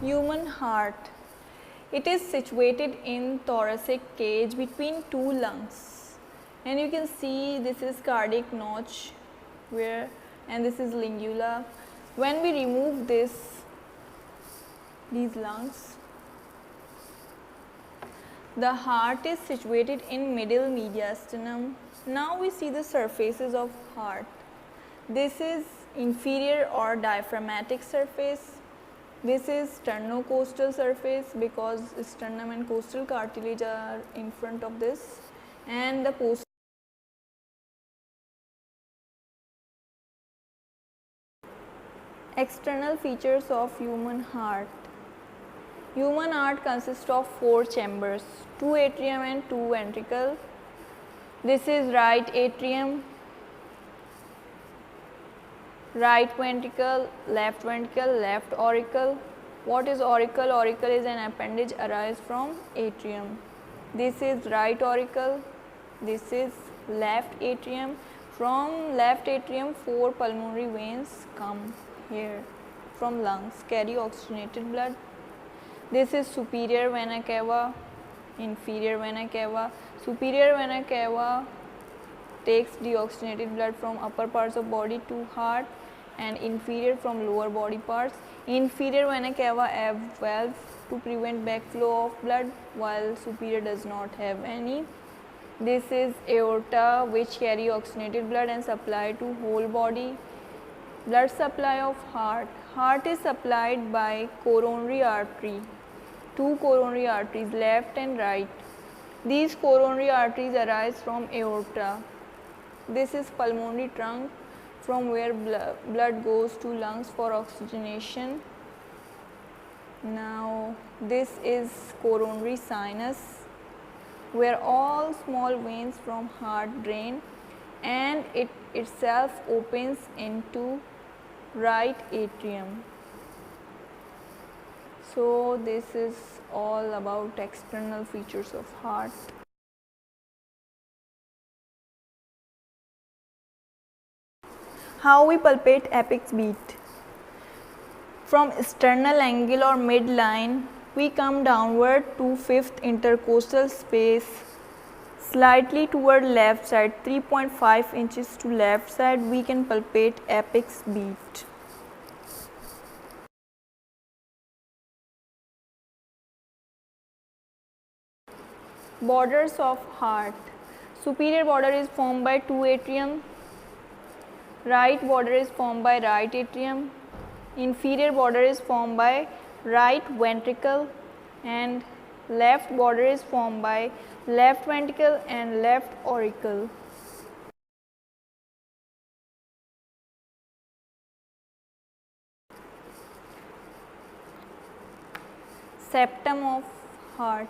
Human heart. It is situated in thoracic cage between two lungs, and you can see this is cardiac notch where, and this is lingula. When we remove these lungs, the heart is situated in middle mediastinum. Now we see the surfaces of heart. This is inferior or diaphragmatic surface. This is sternocostal surface because sternum and costal cartilage are in front of this, and the post. External features of human heart. Human heart consists of 4 chambers, 2 atrium and 2 ventricle. This is right atrium, right ventricle, left auricle. What is auricle? Auricle is an appendage arise from atrium. This is right auricle, this is left atrium. From left atrium 4 pulmonary veins come here from lungs, carry oxygenated blood. This is superior vena cava, inferior vena cava. Superior vena cava takes deoxygenated blood from upper parts of body to heart, and inferior from lower body parts. Inferior vena cava have valves to prevent backflow of blood, while superior does not have any. This is aorta, which carry oxygenated blood and supply to whole body. Blood supply of heart. Heart is supplied by coronary artery. 2 coronary arteries, left and right. These coronary arteries arise from aorta. This is pulmonary trunk, from where blood goes to lungs for oxygenation. Now this is coronary sinus, where all small veins from heart drain, and it itself opens into right atrium. So this is all about external features of heart. How we palpate apex beat. From sternal angle or midline, we come downward to 5th intercostal space, slightly toward left side, 3.5 inches to left side, we can palpate apex beat. Borders of heart. Superior border is formed by 2 atrium. Right border is formed by right atrium. Inferior border is formed by right ventricle, and left border is formed by left ventricle and left auricle. Septum of heart.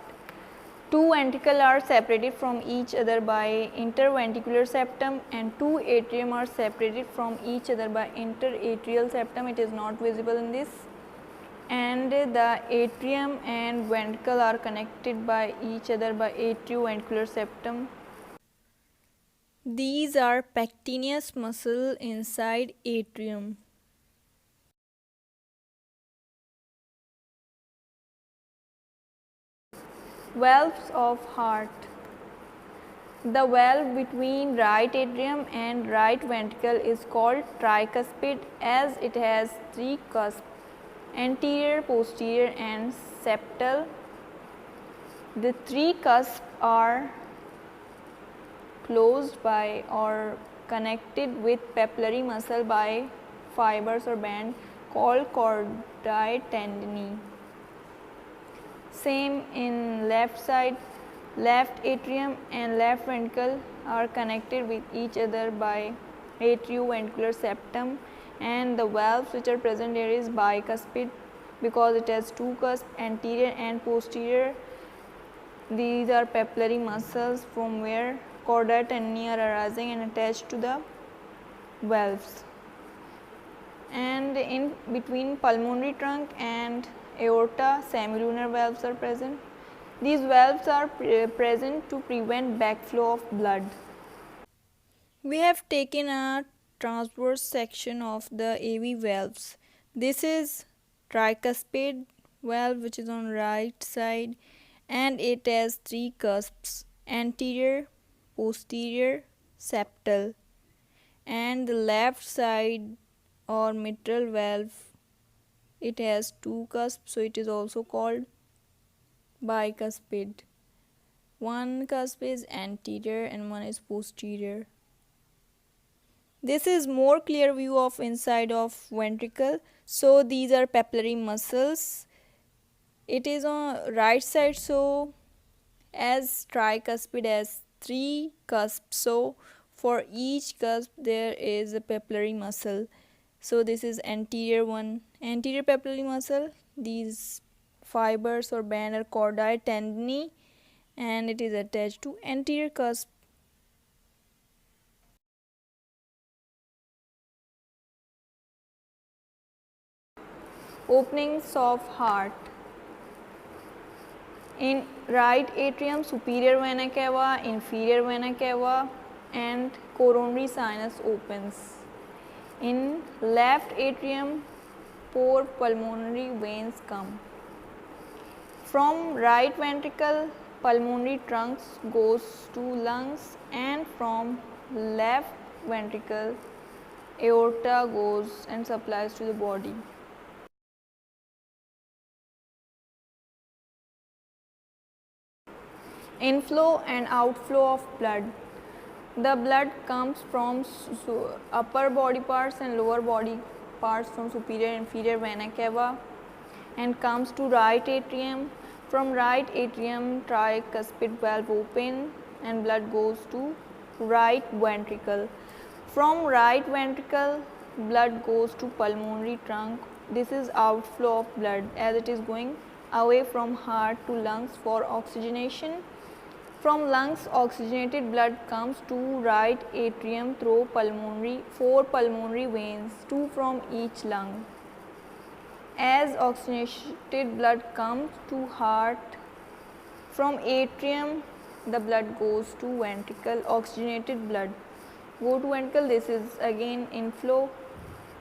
2 ventricles are separated from each other by interventricular septum, and 2 atrium are separated from each other by interatrial septum. It is not visible in this. And the atrium and ventricle are connected by each other by atrioventricular septum. These are pectineus muscle inside atrium. Valves of heart. The valve between right atrium and right ventricle is called tricuspid, as it has 3 cusps, anterior, posterior and septal. The 3 cusps are closed by or connected with papillary muscle by fibers or band called chordae tendineae. Same in left side, left atrium and left ventricle are connected with each other by atrioventricular septum, and the valves which are present here is bicuspid because it has 2 cusps, anterior and posterior. These are papillary muscles from where chordae tendineae are arising and attached to the valves. And in between pulmonary trunk and aorta, semilunar valves are present. These valves are present to prevent backflow of blood. We have taken a transverse section of the AV valves. This is tricuspid valve which is on right side, and it has three cusps: anterior, posterior, septal. And the left side or mitral valve, it has two cusps, so it is also called bicuspid. One cusp is anterior and one is posterior. This is more clear view of inside of ventricle. So these are papillary muscles. It is on right side, so as tricuspid has three cusps, so for each cusp there is a papillary muscle. So this is anterior one, anterior papillary muscle. These fibers or band are chordae tendineae and it is attached to anterior cusp. Openings of heart. In right atrium, superior vena cava, inferior vena cava and coronary sinus opens. In left atrium, four pulmonary veins come. From right ventricle, pulmonary trunks goes to lungs, and from left ventricle, aorta goes and supplies to the body. Inflow and outflow of blood. The blood comes from upper body parts and lower body parts from superior and inferior vena cava and comes to right atrium. From right atrium, tricuspid valve open and blood goes to right ventricle. From right ventricle, blood goes to pulmonary trunk. This is outflow of blood as it is going away from heart to lungs for oxygenation. From lungs, oxygenated blood comes to right atrium through four pulmonary veins, two from each lung. As oxygenated blood comes to heart, from atrium the blood goes to ventricle. Oxygenated blood go to ventricle. This is again inflow,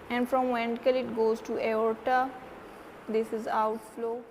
and from ventricle it goes to aorta. This is outflow.